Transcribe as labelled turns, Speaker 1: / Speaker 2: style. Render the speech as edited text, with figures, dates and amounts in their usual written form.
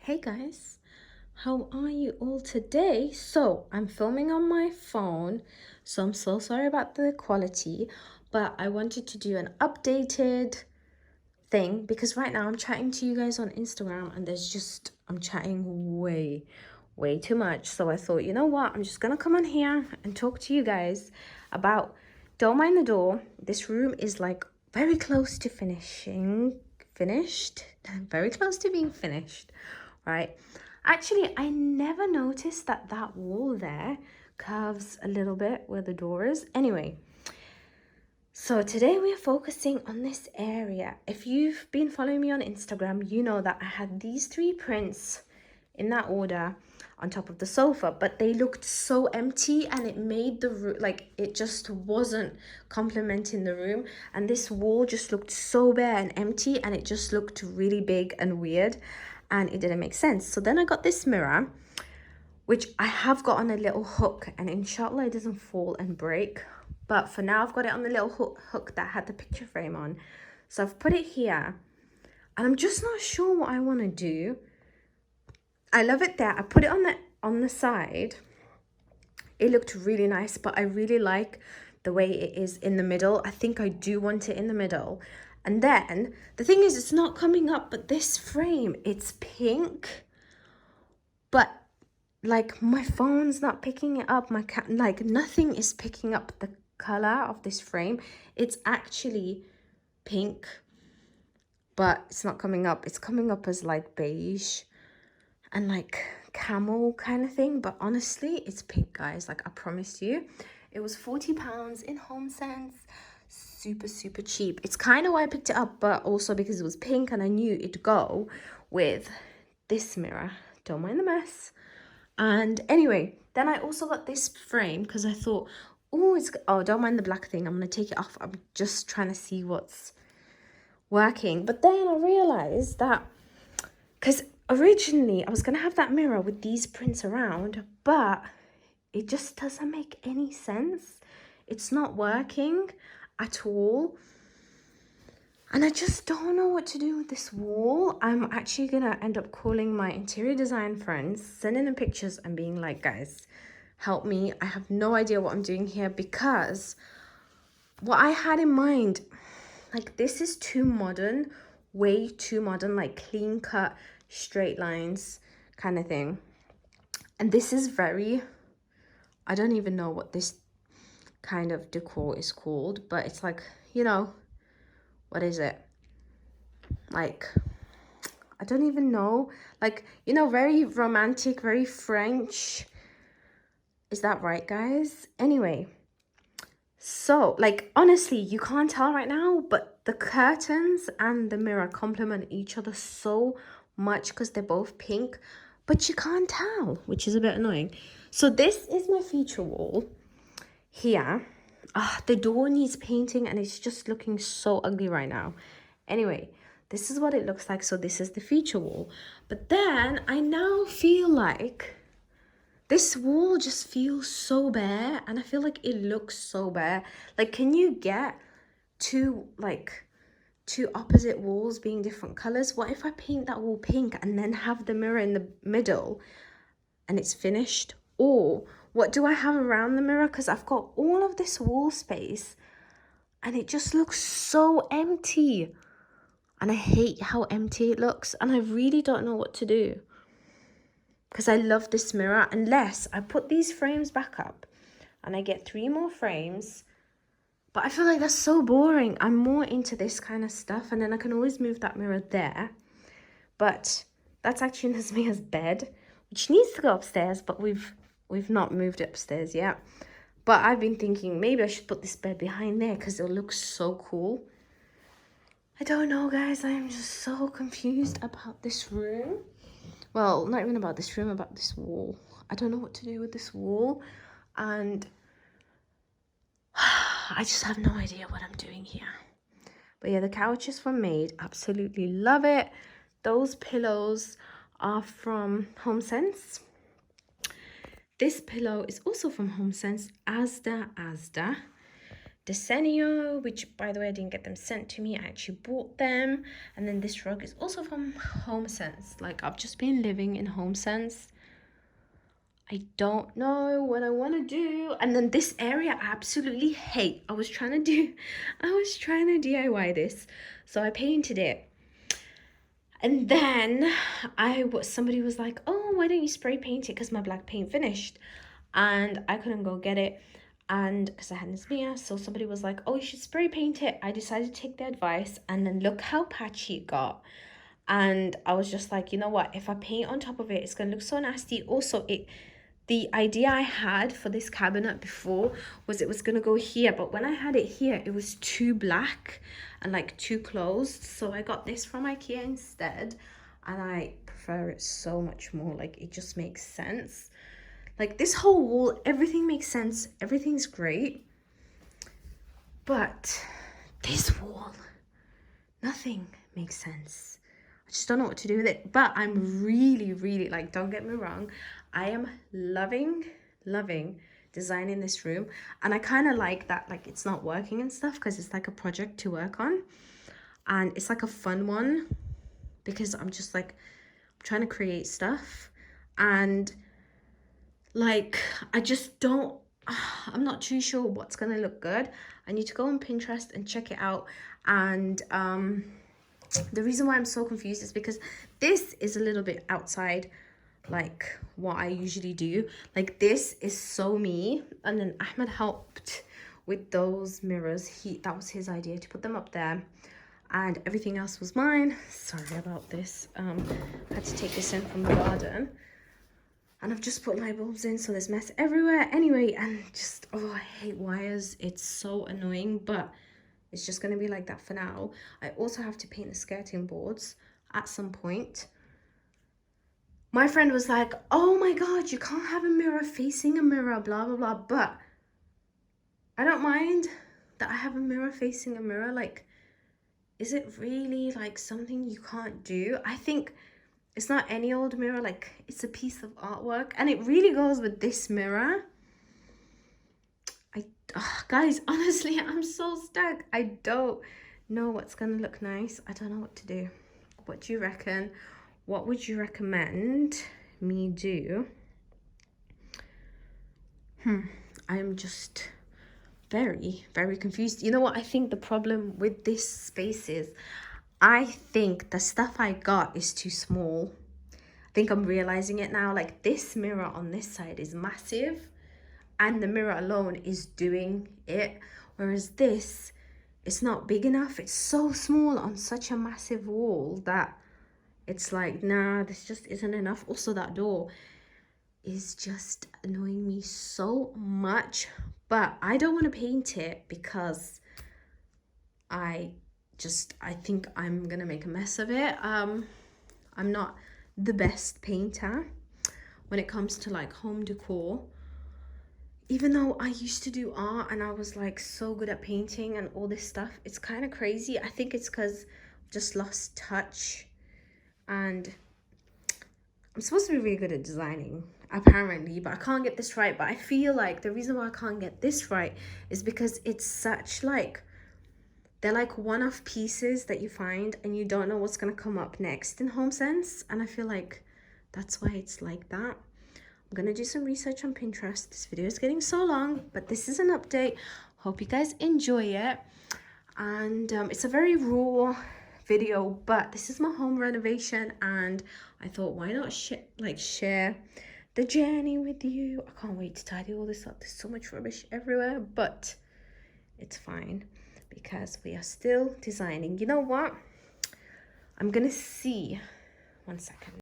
Speaker 1: Hey guys, how are you all today? So I'm filming on my phone, so I'm so sorry about the quality, but I wanted to do an updated thing because right now I'm chatting to you guys on Instagram and I'm chatting way too much. So I thought, you know what, I'm just gonna come on here and talk to you guys about Don't Mind the Door. This room is like very close to finished, very close to being finished, right? Actually, I never noticed that that wall there curves a little bit where the door is. Anyway, so today we are focusing on this area. If you've been following me on Instagram, you know that I had these three prints in that order on top of the sofa, but they looked so empty and it made the room, like, it just wasn't complementing the room. And this wall just looked so bare and empty and it just looked really big and weird and it didn't make sense. So then I got this mirror, which I have got on a little hook, and inshallah it doesn't fall and break. But for now, I've got it on the little hook that had the picture frame on. So I've put it here, and I'm just not sure what I want to do. I love it there. I put it on the side. It looked really nice, but I really like the way it is in the middle. I think I do want it in the middle. And then the thing is, it's not coming up, but this frame, it's pink, but like my phone's not picking it up, like nothing is picking up the color of this frame. It's actually pink, but it's not coming up. It's coming up as like beige and like camel kind of thing, but honestly it's pink, guys. Like, I promise you, it was £40 in Home Sense. Super cheap. It's kind of why I picked it up, but also because it was pink and I knew it'd go with this mirror. Don't mind the mess. And anyway, then I also got this frame because I thought, oh, don't mind the black thing, I'm gonna take it off. I'm just trying to see what's working. But then I realized that, because originally I was gonna have that mirror with these prints around, but it just doesn't make any sense. It's not working at all. And I just don't know what to do with this wall. I'm actually gonna end up calling my interior design friends, sending them pictures and being like, guys, help me. I have no idea what I'm doing here, because what I had in mind, like, this is too modern, way too modern, like clean cut, straight lines kind of thing. And this is very, I don't even know what this kind of decor is called, but it's like, you know, what is it? Like, I don't even know. Like, you know, very romantic, very French. Is that right, guys? Anyway, so, like, honestly, you can't tell right now, but the curtains and the mirror complement each other so much because they're both pink, but you can't tell, which is a bit annoying. So this is my feature wall here. The door needs painting and it's just looking so ugly right now. Anyway, this is what it looks like. So this is the feature wall. But then I now feel like this wall just feels so bare, and I feel like it looks so bare. Like, can you get two opposite walls being different colors? What if I paint that wall pink and then have the mirror in the middle and it's finished? Or what do I have around the mirror? Because I've got all of this wall space and it just looks so empty. And I hate how empty it looks. And I really don't know what to do, because I love this mirror, unless I put these frames back up and I get 3 more frames. But I feel like that's so boring. I'm more into this kind of stuff. And then I can always move that mirror there. But that's actually Nazmia's bed, which needs to go upstairs, but we've not moved it upstairs yet. But I've been thinking maybe I should put this bed behind there because it'll look so cool. I don't know, guys. I am just so confused about this room. Well, not even about this room, about this wall. I don't know what to do with this wall. And I just have no idea what I'm doing here. But yeah, the couches were made. Absolutely love it. Those pillows are from Home Sense. This pillow is also from Home Sense. Asda. Desenio, which by the way I didn't get them sent to me, I actually bought them. And then this rug is also from HomeSense. Like, I've just been living in HomeSense. I don't know what I want to do. And then this area I absolutely hate. I was trying to DIY this, so I painted it. And then somebody was like, oh, why don't you spray paint it, because my black paint finished and I couldn't go get it, and because I had nazmia. So somebody was like, oh, you should spray paint it. I decided to take their advice, and then look how patchy it got. And I was just like, you know what, if I paint on top of it, it's gonna look so nasty. Also, the idea I had for this cabinet before was it was gonna go here, but when I had it here, it was too black and like too closed. So I got this from IKEA instead, and I prefer it so much more. Like, it just makes sense. Like, this whole wall, everything makes sense, everything's great, but this wall, nothing makes sense. I just don't know what to do with it. But I'm really, really, like, don't get me wrong, I am loving designing this room. And I kind of like that, like, it's not working and stuff, because it's like a project to work on. And it's like a fun one, because I'm just like, I'm trying to create stuff. And like, I just don't, I'm not too sure what's gonna look good. I need to go on Pinterest and check it out. And the reason why I'm so confused is because this is a little bit outside like what I usually do. Like, this is so me. And then Ahmed helped with those mirrors. That was his idea to put them up there, and everything else was mine. Sorry about this. I had to take this in from the garden, and I've just put light bulbs in, so there's mess everywhere. Anyway, and just, oh, I hate wires. It's so annoying, but it's just going to be like that for now. I also have to paint the skirting boards at some point. My friend was like, oh my God, you can't have a mirror facing a mirror, blah, blah, blah. But I don't mind that I have a mirror facing a mirror. Like, is it really like something you can't do? I think it's not any old mirror. Like, it's a piece of artwork, and it really goes with this mirror. Guys, honestly, I'm so stuck. I don't know what's gonna look nice. I don't know what to do. What do you reckon? What would you recommend me do? I'm just very, very confused. You know what I think the problem with this space is? I think the stuff I got is too small. I think I'm realizing it now. Like, this mirror on this side is massive, and the mirror alone is doing it, whereas this, it's not big enough. It's so small on such a massive wall that it's like, nah, this just isn't enough. Also, that door is just annoying me so much, but I don't want to paint it because I think I'm gonna make a mess of it. I'm not the best painter when it comes to like home decor, even though I used to do art and I was like so good at painting and all this stuff. It's kind of crazy. I think it's because I've just lost touch, and I'm supposed to be really good at designing apparently, but I can't get this right. But I feel like the reason why I can't get this right is because it's such like, they're like one-off pieces that you find and you don't know what's gonna come up next in HomeSense, and I feel like that's why it's like that. I'm gonna do some research on Pinterest. This video is getting so long, but this is an update. Hope you guys enjoy it. And it's a very raw video, but this is my home renovation, and I thought, why not share the journey with you. I can't wait to tidy all this up. There's so much rubbish everywhere, but it's fine because we are still designing. You know what? I'm gonna see, 1 second.